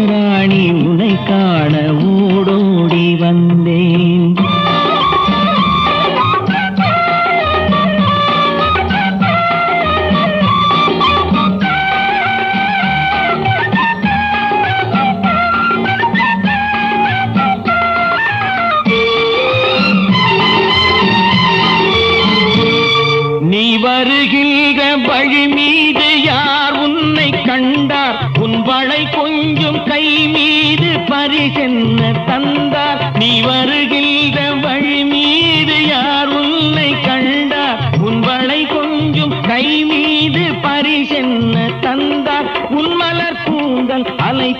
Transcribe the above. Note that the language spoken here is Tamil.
ராணி உன்னை காண ஓடோடி வந்தேன். நீ வருகின்ற வழி மீது யார் உன்னை கண்டார்? உன் வளை கொஞ்சம் கை மீது பரிசென்ன தந்தார்? நீ வருகின்ற வழி மீது யார் உன்னை கண்டார்? உன் வளை கொஞ்சம் கை மீது பரிசென்ன தந்தார்? உன் மலர் கூந்தல் அலை